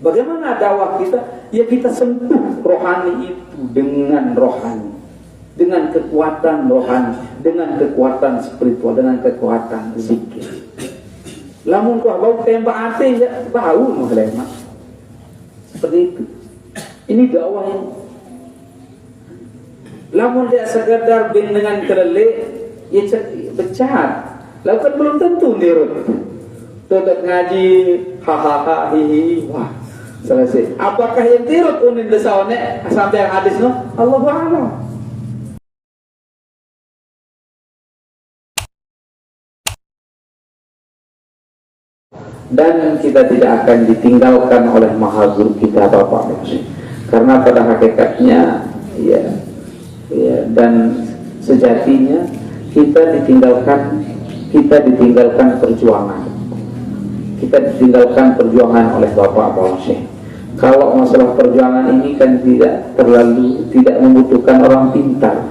Bagaimana dakwah kita? Ya kita sentuh rohani itu dengan rohani, dengan kekuatan rohani, dengan kekuatan spiritual, dengan kekuatan zikir. Lamun kau bau tembak hati ya bau mengelema. Seperti itu. Ini dakwah yang lamun dia sekedar dengan kelele ya becat. Lalu kan belum tentu nirut. Tetap ngaji hahaha hihi wah selesai. Apakah yang tirut unin desawane sampai yang hadis no? Allahu a'lam. Dan kita tidak akan ditinggalkan oleh maha guru kita Bapak Musi. Karena pada hakikatnya ya dan sejatinya kita ditinggalkan perjuangan. Kita ditinggalkan perjuangan oleh Bapak Musi. Kalau masalah perjuangan ini kan tidak membutuhkan orang pintar,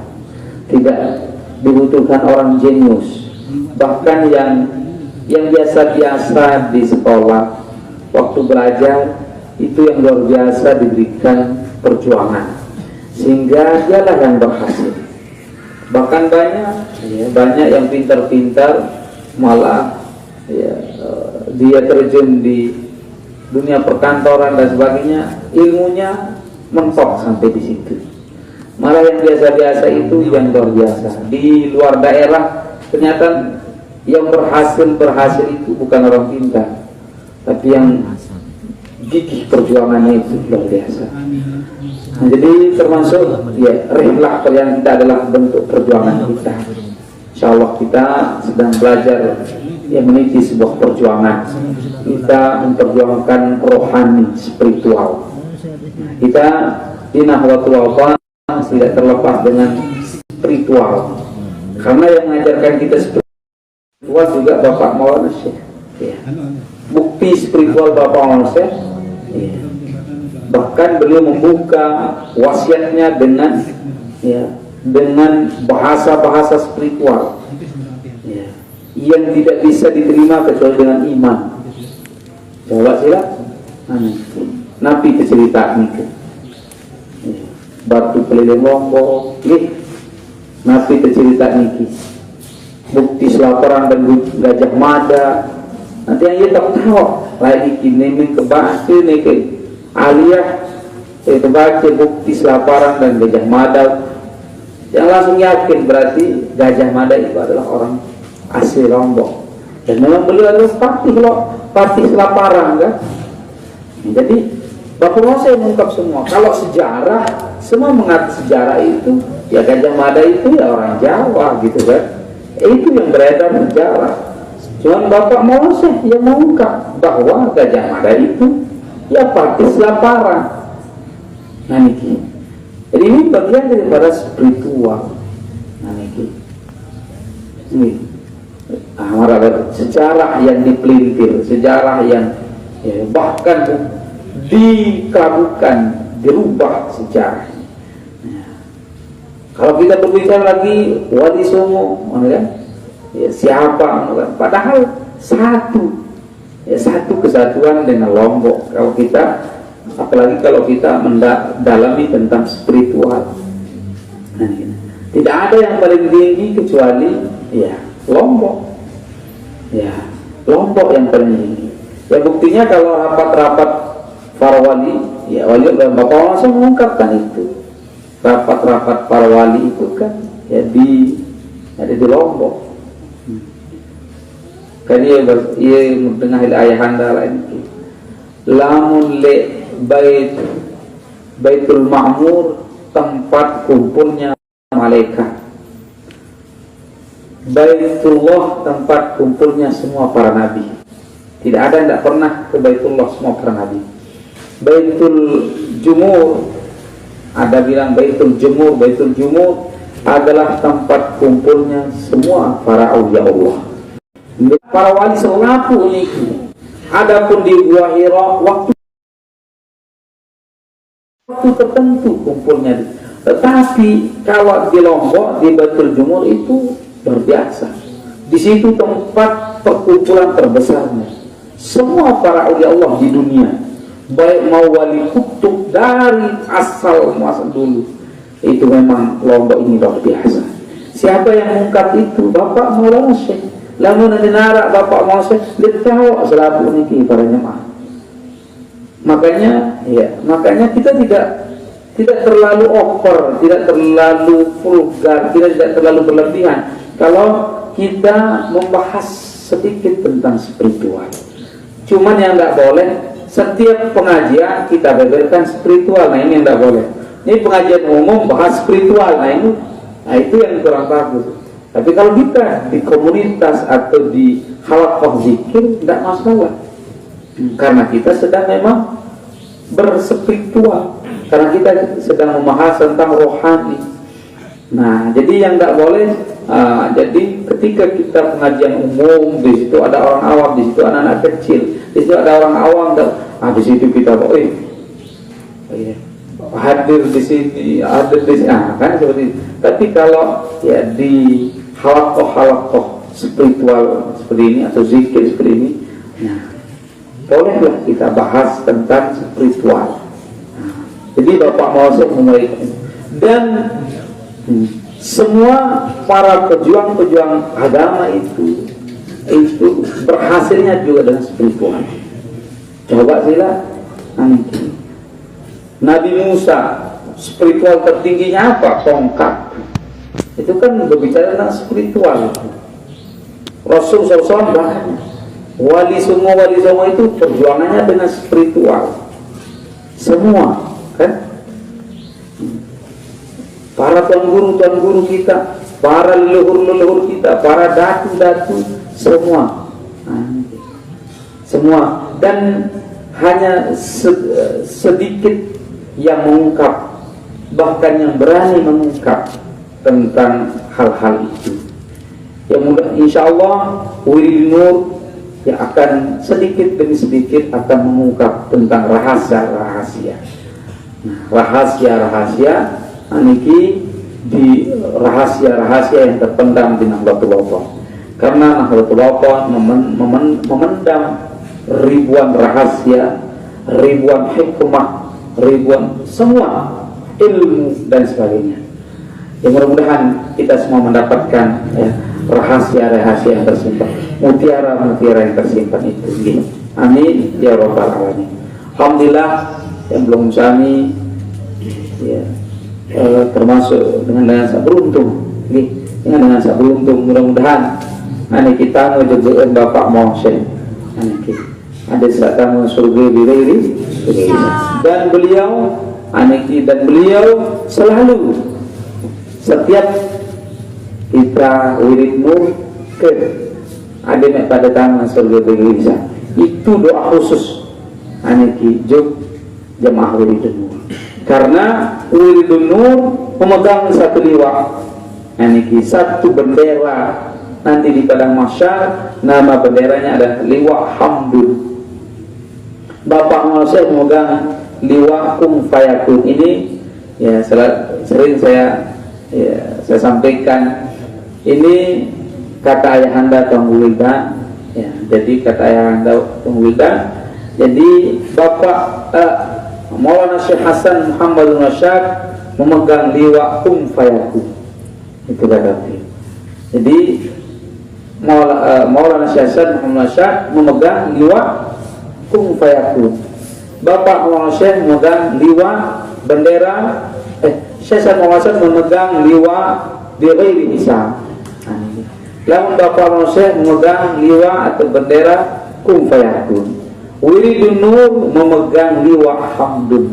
tidak dibutuhkan orang jenius, bahkan yang biasa-biasa di sekolah waktu belajar itu yang luar biasa diberikan perjuangan sehingga dialah yang berhasil. Bahkan banyak yang pintar-pintar malah dia terjun di dunia perkantoran dan sebagainya, ilmunya mentok sampai di situ. Malah yang biasa-biasa itu yang luar biasa di luar daerah. Ternyata yang berhasil itu bukan orang pintar, tapi yang gigih perjuangannya itu luar biasa. Nah, jadi termasuk rihlah kalian kita adalah bentuk perjuangan kita. Insyaallah kita sedang belajar meniti sebuah perjuangan. Kita memperjuangkan rohani, spiritual. Kita di Nahdlatul Wathon tidak terlepas dengan spiritual. Karena yang mengajarkan kita spiritual juga Bapak Maulana Syekh. Bukti spiritual Bapak Maulana Syekh. Bahkan beliau membuka wasiatnya dengan bahasa-bahasa spiritual yang tidak bisa diterima kecuali dengan iman. Coba sila Nabi cerita nih batu keliling lombok Nabi cerita nih bukti selaparan dan Gajah Mada. Nanti yang kita tahu lagi kini kebahas ini ke aliyah itu baca bukti selaparan dan Gajah Mada, yang langsung yakin berarti Gajah Mada itu adalah orang asli Lombok. Dan memang beliau adalah patih selaparan kan. Jadi Bapak mau saya mengungkap semua. Kalau sejarah, semua mengerti sejarah itu ya Gajah Mada itu ya orang Jawa gitu kan. Itu yang beredar sejarah. Cuman Bapak Moses yang mengungkap bahwa Gajah Mada itu ya patih selaparan. Nah niki. Jadi ini bagian daripada spiritual. Nah niki. Ini sejarah yang dipelintir, sejarah yang bahkan dikabulkan, dirubah sejarah. Kalau kita berbicara lagi Wali Songo, siapa? Padahal satu kesatuan dengan Lombok. Kalau kita, apalagi kalau kita mendalami tentang spiritual, tidak ada yang paling tinggi kecuali Lombok. Lombok yang paling tinggi. Ya buktinya kalau rapat-rapat para wali, wali dan Bapak langsung mengungkapkan itu. Rapat-rapat para wali itu kan ada di Lombok. Kan ia mendengar ayah anda lain itu. Lamun le Baitul Ma'mur tempat kumpulnya malaikat. Baitullah tempat kumpulnya semua para nabi. Tidak ada yang tidak pernah ke Baitullah semua para nabi. Baitul Jumur, ada bilang Baitul Jumur adalah tempat kumpulnya semua para aulia Allah. Para wali selaku ini. Adapun di Gua Hira waktu tertentu kumpulnya. Tetapi kalau di Lombok di Baitul Jumur itu luar biasa. Di situ tempat perkumpulan terbesarnya semua para aulia Allah di dunia, baik mau wali kutub dari asal muasal dulu, itu memang Lombok ini luar biasa. Siapa yang mengungkap itu? Bapak Maulana Syekh. Lamun narak Bapak Maulana Syekh, dia tahu selalu ini para jemaah. Makanya kita tidak terlalu over, tidak terlalu vulgar, tidak terlalu berlebihan kalau kita membahas sedikit tentang spiritual. Cuman yang tidak boleh setiap pengajian kita beberkan spiritual. Nah ini yang tidak boleh. Ini pengajian umum bahas spiritual. Nah itu yang kurang bagus. Tapi kalau kita di komunitas atau di halaqah zikir tidak masalah, karena kita sedang memang berspiritual, karena kita sedang membahas tentang rohani. Nah, jadi yang tidak boleh, jadi ketika kita pengajian umum, di situ ada orang awam, di situ anak-anak kecil, di situ ada orang awam, di situ kita hadir di sini, kan seperti itu. Tapi kalau ya di halaqah spiritual seperti ini atau zikir seperti ini, nah, bolehlah kita bahas tentang spiritual. Jadi Bapak Maulana memulai, dan semua para pejuang-pejuang agama itu berhasilnya juga dengan spiritual. Coba sila Nabi Musa, spiritual tertingginya apa? Tongkat. Itu kan berbicara tentang spiritual. Rasul SAW bahkan semua wali itu perjuangannya dengan spiritual. Semua kan? Para tuan guru kita, para leluhur kita, para datu semua, dan hanya sedikit yang mengungkap, bahkan yang berani mengungkap tentang hal-hal itu. Yang mudah insyaallah Wirid Nur yang akan sedikit demi sedikit akan mengungkap tentang rahasia-rahasia. Rahasia-rahasia aniki di rahasia-rahasia yang terpendam di Nahdlatul Wathon. Karena Nahdlatul Wathon memendam ribuan rahasia, ribuan hikmah, ribuan semua ilmu dan sebagainya. Yang mudah-mudahan kita semua mendapatkan rahasia-rahasia yang tersimpan, mutiara-mutiara yang tersimpan itu. Amin ya rabbal alamin. Alhamdulillah yang belum sami termasuk dengan sangat beruntung, dengan sangat beruntung. Mudah-mudahan kita menjadi Bapak Mohsen, ada satu surga diri, dan beliau selalu setiap kita wirid nur ke ada pada tangan surga diri, itu doa khusus jemaah wirid nur. Karena wirid nur memegang satu liwa, satu bendera. Nanti di padang mahsyar nama benderanya adalah liwa hamdul. Bapak Maulana memegang liwa kum fayakun. Ini ya sering saya sampaikan. Ini kata ayahanda Tuan Wildan. Ya, jadi kata ayahanda Tuan Wildan. Jadi Bapak Maulana Syekh Hasan Muhammad Rashad memegang liwa kum fayakun. Itu kata beliau. Jadi Maulana Syekh Hasan Muhammad Rashad memegang liwa kum fayakun. Bapak Maulana Syekh memegang liwa bendera Syekh Hasan Muhammad Rashad memegang liwa bi ghairi hisab. Lamun Bapak Maulana Syekh memegang liwa atau bendera kum fayakun. Wiridun Nur memegang liwa hamdun.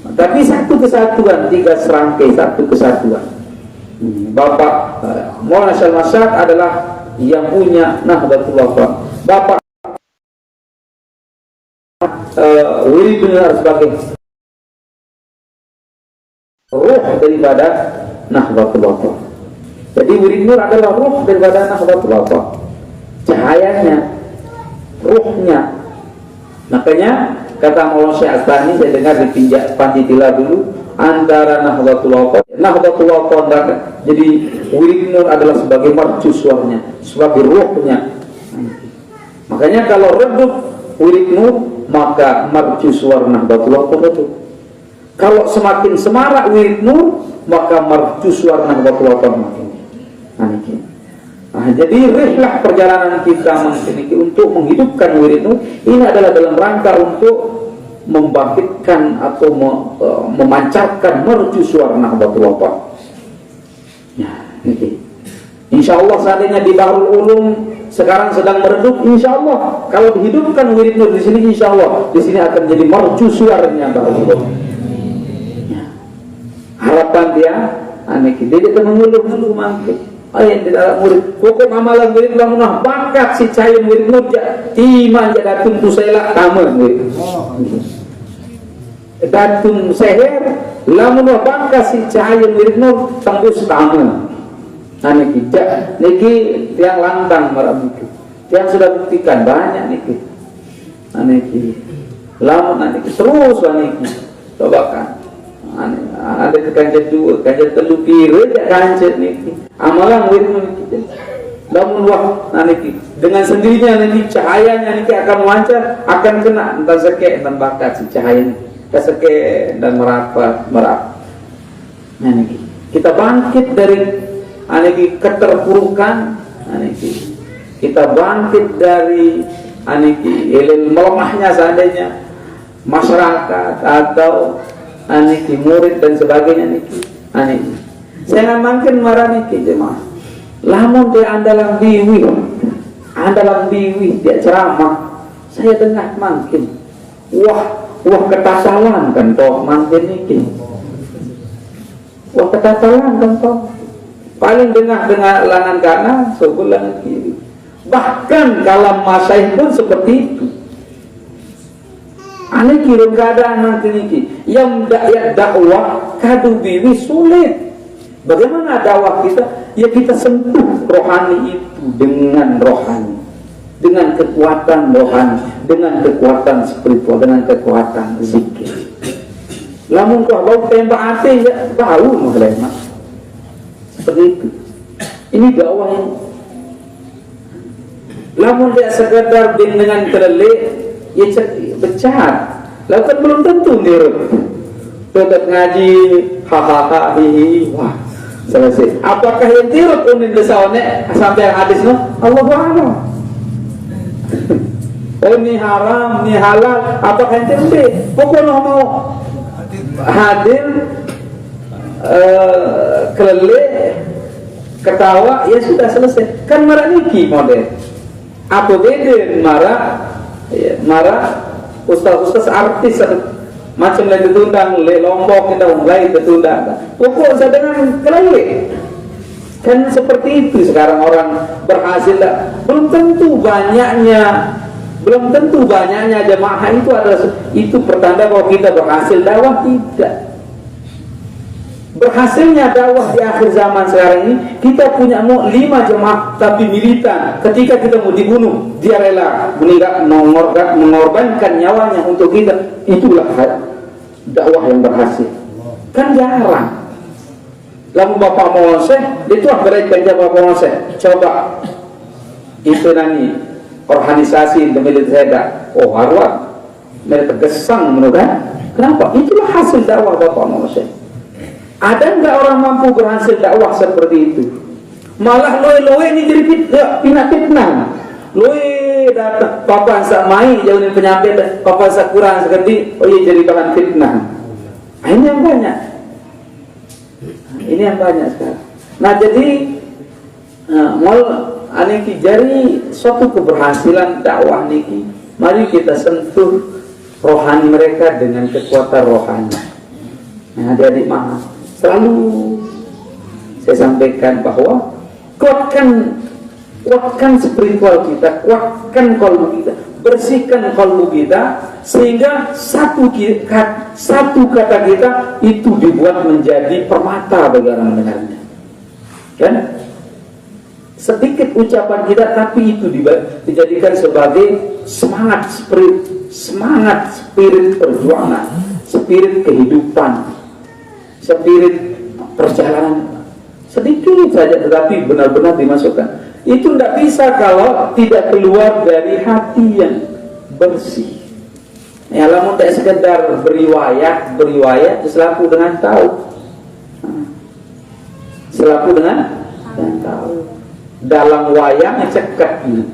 Tapi satu kesatuan, tiga serangkai, satu kesatuan. Bapak Maulana Syekh Rashad adalah yang punya Nahdlatul Wathon. Bapak Wiridun Nur sebagai ruh daripada Nahdlatul Wathon. Jadi Wirid Nur adalah ruh daripada Nahdlatul Wathon. Cahayanya, ruhnya. Makanya kata Maulana Syekh Astani, saya dengar di Panjitila dulu, antara Nahdlatul Wathon dan jadi Wirid Nur adalah sebagai mercusuarnya, sebagai ruhnya. Makanya kalau redup Wirid Nur maka mercusuar Nahdlatul Wathon. Kalau semakin semarak wirid nur, maka mercusuar Nahdlatul Wathon makin. Nah, jadi rihlah perjalanan kita untuk menghidupkan wirid nur ini adalah dalam rangka untuk membangkitkan atau memancarkan mercusuar Nahdlatul Wathon. Ya, ini. Insya Allah seandainya di Bahrul Ulum sekarang sedang meredup, insya Allah kalau dihidupkan wirid nur di sini, insya Allah di sini akan jadi mercusuarnya Bahrul Ulum. Ya. Harapan dia, dia akan mengeluh makin. Ayat di dalam murid pokok amalan wirid lamunah bakat si cair wirid nur timan jadatun tusela taman datun seher lamunah bakat si cair wirid nur tembus taman. Niki tiang lantang marabiki tiang sudah buktikan banyak niki lamun niki terus niki coba kan ada kanjat dua, kanjat telu kira jak kanjat niki amalan wirid niki lamun wah niki dengan sendirinya niki cahayanya niki akan memancar, akan kena entah seke dan bakat si cahayanya keseke dan merapat niki kita bangkit dari niki keterpurukan niki kita bangkit dari niki melemahnya seandainya masyarakat atau aniki murid dan sebagainya niki saya makin marah niki jemaah lamun dia andalang biwi dia ceramah saya dengar makin wah ketatalan kan toh makin niki wah ketatalan kan toh paling dengar langan kanan sebelah kiri bahkan kalam masaih pun seperti itu. Aneh kira keadaan nanti niki yang dakwah kadu biwi sulit. Bagaimana dakwah kita? Ya kita sentuh rohani itu dengan rohani, dengan kekuatan rohani, dengan kekuatan spiritual, dengan kekuatan zikir. Lamun kau bau tembak hati ya bau maklumah. Seperti itu. Ini dakwah yang lamun dia sekedar dengan kelelek ya becat, lalu kan belum tentu nirut. Tetap ngaji, hahaha, hihi, wah selesai. Apakah yang tirut unin desawane sampai yang hadis no? Allah Ta'ala. Oh ini haram, ini halal. Apakah yang tirut? Pokoknya mau hadir, kelelek, ketawa, ya sudah selesai. Kan marah niki model. Apa beda marah ustaz-ustaz artis macam lain ditundang lombok kita mulai ditundang pokok dengan kelele kan seperti itu sekarang orang berhasil belum tentu banyaknya jemaah itu adalah itu pertanda bahwa kita berhasil dakwah tidak. Berhasilnya dakwah di akhir zaman sekarang ini kita punya 5 jemaah tapi militan. Ketika kita mau dibunuh dia rela mengorbankan nyawanya untuk kita. Itulah dakwah yang berhasil. Kan jarang. Lalu Bapak Mose itu berikan Bapak Mose coba itu nani organisasi demi saya harus mereka gesang menurut kenapa? Itulah hasil dakwah Bapak Mose. Ada enggak orang mampu berhasil dakwah seperti itu? Malah loe ini jadi fitnah. Loe datang papan sak mai jauhin penyampaian, papan sak kurang seperti jadi bahan fitnah. Ini yang banyak sekarang. Nah jadi aniki jari suatu keberhasilan dakwah niki. Mari kita sentuh rohani mereka dengan kekuatan rohani. Nah jadi maaf. Selalu saya sampaikan bahwa kuatkan spiritual kita, kuatkan kalbu kita, bersihkan kalbu kita sehingga satu kata kita itu dibuat menjadi permata bagi orang mendengarnya. Kan? Sedikit ucapan kita tapi itu dijadikan sebagai semangat spirit perjuangan, spirit kehidupan, spirit perjalanan. Sedikit saja tetapi benar-benar dimasukkan. Itu tidak bisa kalau tidak keluar dari hati yang bersih. Lamun tak sekedar beriwayat selaku dengan tahu. Selaku dengan tahu. Dalam wayang cekak ini.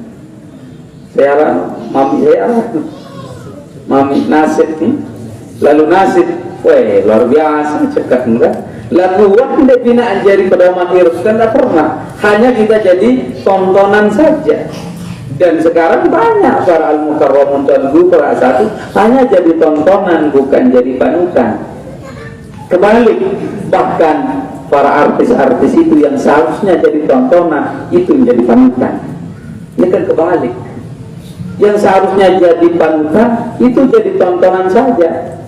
Mami nasib nih. Lalu nasib, weh luar biasa cekak enggak. Lalu tidak binaan jadi pedoman hidup kan tidak pernah. Hanya kita jadi tontonan saja. Dan sekarang banyak para al-mukarramun dan guru para satu hanya jadi tontonan, bukan jadi panutan. Kebalik, bahkan para artis-artis itu yang seharusnya jadi tontonan itu menjadi panutan. Ini kan kebalik. Yang seharusnya jadi panutan itu jadi tontonan saja.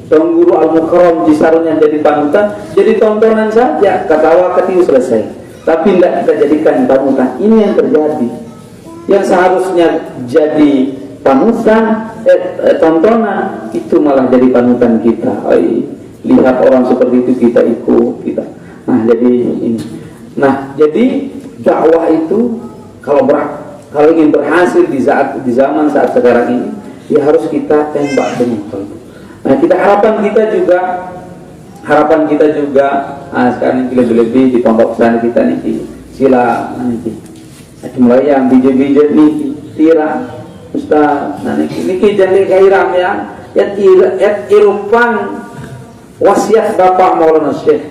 Guru al-mukarram seharusnya jadi panutan, jadi tontonan saja. Ketawa ketiu selesai. Tapi tidak kita jadikan panutan. Ini yang terjadi. Yang seharusnya jadi panutan, tontonan, itu malah jadi panutan kita. Lihat orang seperti itu kita ikut kita. Nah jadi ini. Nah jadi dakwah itu kalau ingin berhasil di zaman saat sekarang ini, ya harus kita tembak betul. Nah harapan kita juga sekarang lebih di pondok pesantren kita nih sila nanti. Mulai yang bijak-bijak nih tira Ustaz, nah niki jadi kairam ya irupan wasiat Bapak Maulana Syekh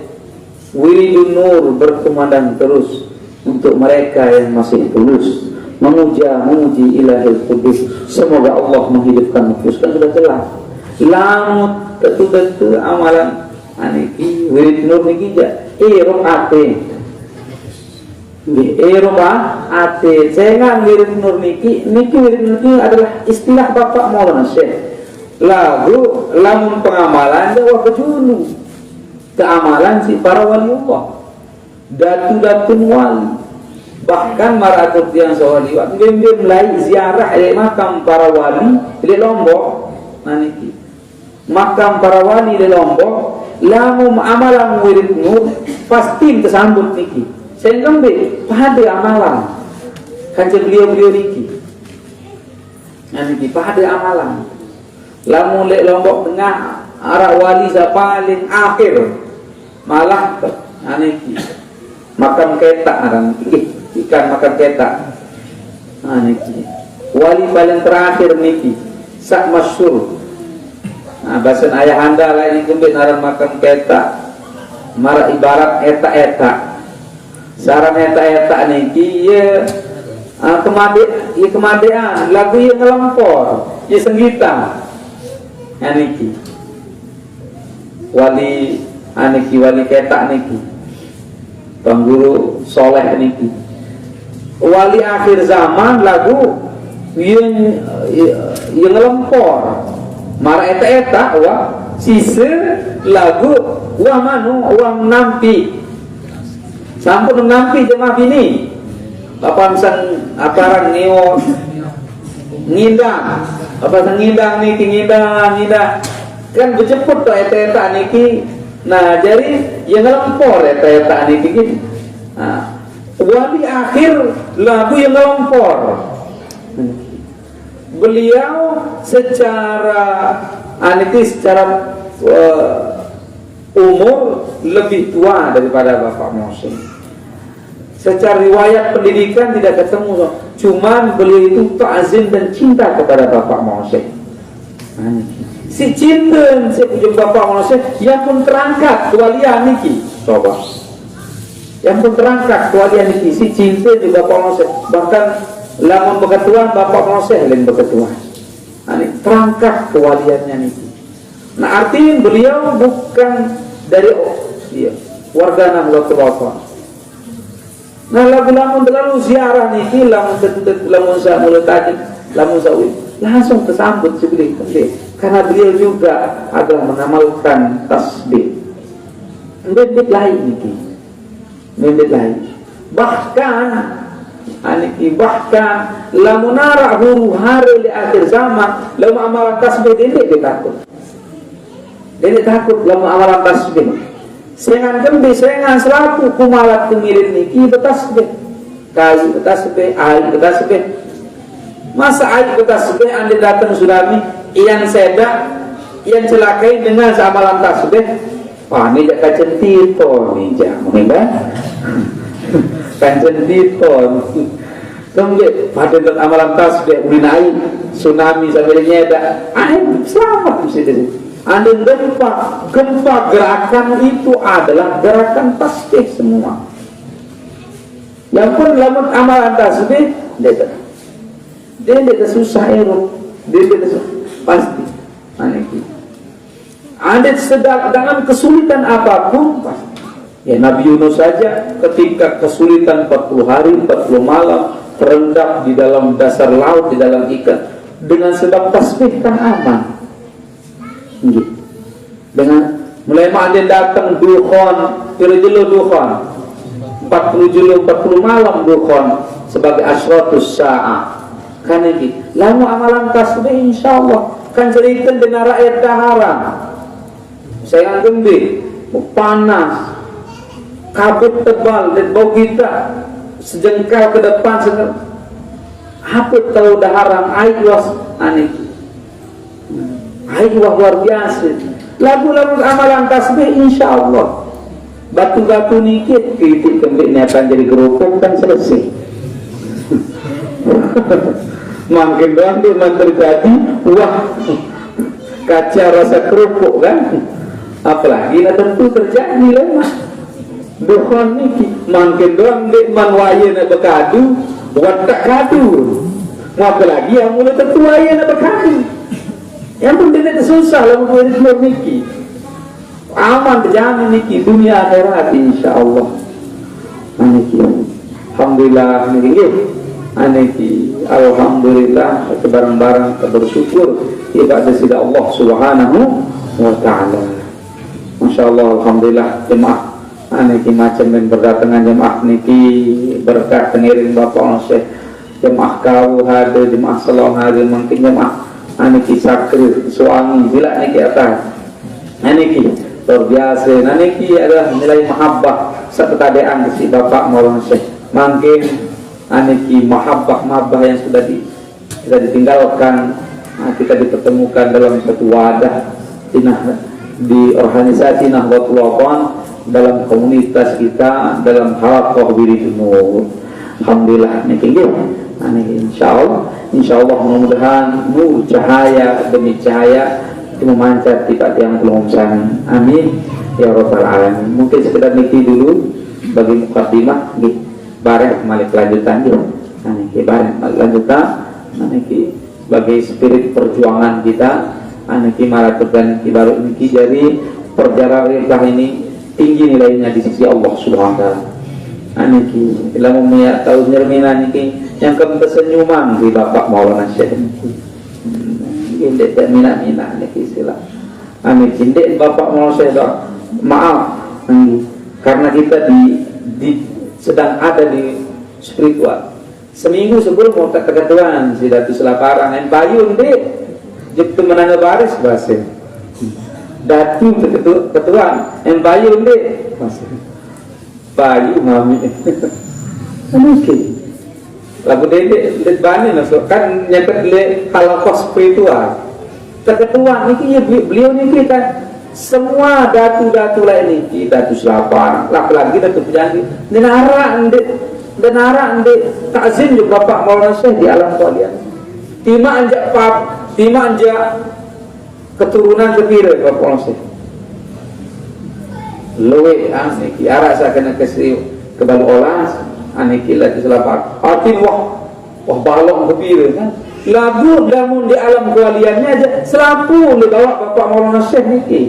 Wiridun Nur berkumandang terus untuk mereka yang masih tulus memuji Ilahil Qudus. Semoga Allah menghidupkan nufus. Kan sudah jelas lamut tetu amalan aniki Wirid Nur niki irup ate Eropa ate jangan Wirid Nur niki Wirid Nur adalah istilah Bapak Maulana Syekh. Lalu lamun pengamalan jawab kejulu keamalan si para wali Allah datu-datun wali, bahkan maratur tiang sawaliwat bimbing mulai ziarah makam para wali di Lombok. Nanti makam para wali di Lombok lamun amalan Wirid Nur pasti tersambut niki. Sehingga pada amalan kancing beliau niki. Niki pada amalan. Lamun lek Lombok Tengah arah wali paling akhir malah niki makam ketak arang ikan makam ketak. Niki wali paling terakhir niki sak masyhur. Bahasa ayah anda lain kumpul aran makam ketak marah ibarat eta-eta. Saran eta-eta niki ya kemadean lagu yang ngelampor ya senggita niki wali wali ketak niki pengguru soleh niki wali akhir zaman lagu yang ngelampor marah eta-eta wah sisa lagu wah manu wah nampi sampun nampi jemaah ini apa sang aparan neo ngindang apa sang ngindang niki ngindang kan berjemput tuh eta niki. Nah jadi yang ngelampor eta niki wali akhir lagu yang ngelampor beliau secara secara umur lebih tua daripada Bapak Mohsin. Secara riwayat pendidikan tidak ketemu, cuman beliau itu ta'zim dan cinta kepada Bapak Mohsin. Si cinta si ujung Bapak Mohsin yang pun terangkat kewalian niki, coba. Yang pun terangkat kewalian niki si cinta di Bapak Mohsin. Bahkan lamun beketuan Bapak Mohsin lain beketuan. Terangkat kewaliannya niki. Nah artinya beliau bukan dari warga Nahdlatul Ulama. Nah lamun terlalu ziarah niki lamun sa mulut tadi lamun sawi langsung tersambut sebeli karena beliau juga adalah mengamalkan tasbih. Bebet lain niki. Bebet lain. Bahkan lamun nara huru hari di akhir zaman lamun amalan tasbih ini ditakut. Dia takut lamun amalan tasbih. Sengan gembi, sengan selaku kumalat kumirin niki betasbih. Kayu betasbih, air betasbih. Masa air betasbih anda datang sulami Ian sedak, ian celakai dengan amalan tasbih. Wah, ini jak kancen tito nih jak, kan? Kancen tito. Kemudian pada amalan tasbih ulinai tsunami sambil nyeda, selamat di situ. Anda gempa gerakan itu adalah gerakan tasbih semua. Yang pun lamun amalan tasbih dia tidak susah erok, dia tidak pasti. Anda sedang dengan kesulitan apapun pasti. Ya Nabi Yunus saja ketika kesulitan 40 hari 40 malam terendam di dalam dasar laut, di dalam ikan, dengan sebab tasbih kan aman. Dengan mulai ma'adin datang dukhon, julu dukhon 40 julu 40 malam dukhon sebagai asyratus sa'ah. Kan ini lalu amalan tasbih insyaallah kan cerita dengan rakyat daharan. Saya gembi panas kabut tebal dan bau kita sejengkal ke depan haput tahu daharan air was aneh air luar biasa. Lagu-lagu amalan tasbih insyaallah batu-batu nikit kritik kembali akan jadi kerupuk kan selesai. Makin doang dia terjadi wah kaca rasa kerupuk kan, apalagi lah tentu terjadi lah dukhon niki makin doang dia manwaya nak berkadu watak kadu, apalagi yang mulai tertuaya nak berkadu. Yang penting itu susah lah untuk hidup niki aman berjalan niki dunia akhirat insyaallah. Niki alhamdulillah niki alhamdulillah barang-barang bersyukur kepada sida Allah Subhanahu wa taala. Masyaallah alhamdulillah jemaah niki macam yang berdatangan jemaah niki berkat pengiring Bapak Syekh jemaah kau hadir jemaah salam hadir mungkin jemaah niki sakri suami bila niki atas niki luar biasa niki adalah nilai mahabbah seperti si Bapak Maulana Syekh mungkin niki mahabbah yang sudah ditinggalkan kita dipertemukan dalam satu wadah di organisasi Nahdlatul Wathon dalam komunitas kita dalam halaqah wirid nur. Alhamdulillah niki insyaallah mudah-mudahan nur cahaya demi cahaya itu memancar di tiang belum sana. Amin ya rabbal alamin. Mungkin sekedar niki dulu bagi mukadimah nggih bareng malik lanjutan nggih. Niki bareng lanjutan niki sebagai spirit perjuangan kita niki maraton baru niki jadi perjalanan ini tinggi nilainya di sisi Allah Subhanahu wa taala. Niki ilmu miya tahu nyermina niki yang kesenyuman di Bapak Maulana Syekh ini tidak minat niki sila niki tidak Bapak Maulana Syekh maaf karena kita di sedang ada di spiritual seminggu sebelum mau tak keketuaan si Datu Selaparang yang payung deh jeptu menangga baris bahasa Datu ketuaan yang payung deh bayu mami mungkin lagu dedek bani masuk kan nyepet le halakos spiritual keketuaan ini beliau ini kita semua datu-datu lain ini Datu Selaparang lagi Datu Pejanji denara ande takzim juga Bapak Maulana Syekh di alam kalian tima anjak keturunan kepira Bapak Maulana Syekh loe niki arah saya kena kesri kebal olas aniki lagi selapat atin wah balong kepira kan lagu namun di alam kaliannya aja selaku dibawa Bapak Maulana Syekh niki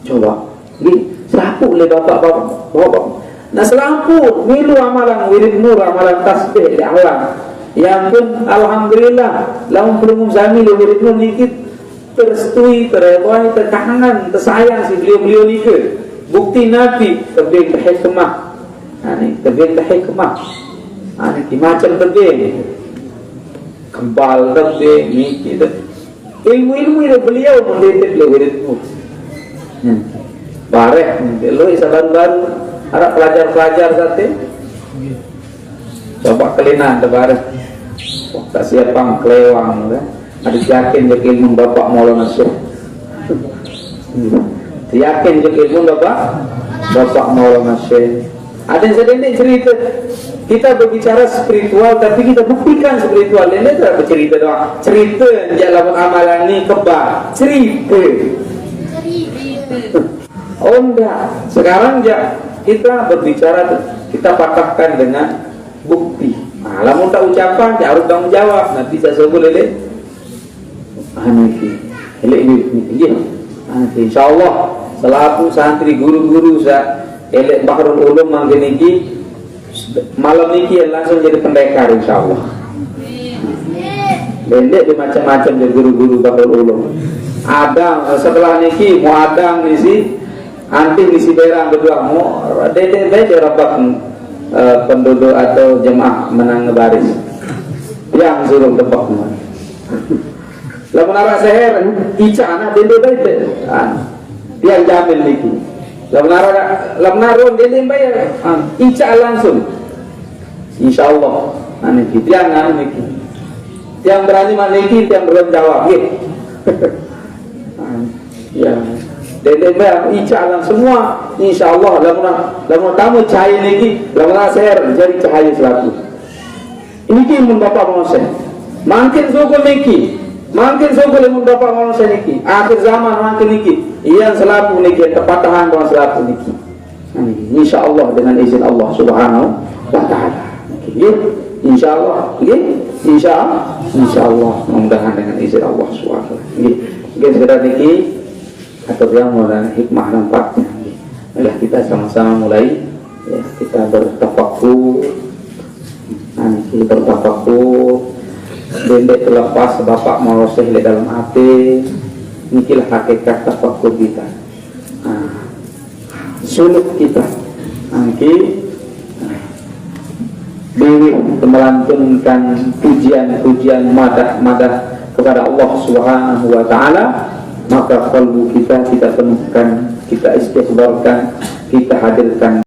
coba ini selaku oleh Bapak nah selaku milu amalan wirid nur amalan tasbih di alam yang pun alhamdulillah lamun belum zamil wirid nur niki terstui, terewai, terkangen, tersayang si beliau-beliau ni ke bukti Nabi terbing hikmah terbing hikmah macam terbing kembal terbing ni ilmu-ilmu yang beliau mendetik beliau barek lo isa baru-baru ada pelajar-pelajar sate coba kelina ada barek tak siap pang kelewang kan ada yakin je ilmu bapak Maulana Syekh. Yakin je ilmu bapak Maulana Syekh. Ada yang sedang cerita, kita berbicara spiritual tapi kita buktikan spiritual. Ini tidak bercerita doang. Cerita dalam amalan ini kebal. Cerita. Oh enggak. Sekarang kita berbicara, kita patahkan dengan bukti. Nah, lamun tak ucapan, harus tanggung jawab. Nanti saya sebut lele. Ini. Insyaallah selaku santri guru-guru saya elek Bahrul Ulum mangkin iki malam iki langsung jadi pendekar insyaallah. Bendek di macam-macam jadi guru-guru Bahrul Ulum. Ada setelah niki mau adang nisi anti nisi berang berdua mau dede rapat penduduk atau jemaah menang baris yang suruh tebak lamun arah seher ica anak dede dia jamin niki lamun arah dede bayar ica langsung insyaallah niki tiang niki tiang berani niki tiang belum jawab ya dede bayar ica langsung semua insyaallah lamun tamu cahaya niki lamun arah seher jadi cahaya selaku ini mun bapak monsen makin sogol niki makin sogol mun bapak monsen niki akhir zaman makin niki iyan selaku niki tepatahan bang selaku niki insyaallah dengan izin Allah Subhanahu wa taala insyaallah insyaallah mudah-mudahan dengan izin Allah Subhanahu wa taala nggih segera niki atau yang mulai hikmah nampaknya. Marilah kita sama-sama mulai ya, kita bertafakur nanti bertafakur dendek terlepas bapak meroseh di dalam hati inilah hakikat tafakur kita suluk kita nanti dewi melantunkan pujian madah kepada Allah Subhanahu wa taala, maka kalbu kita penuhkan, kita istighfarkan, kita hadirkan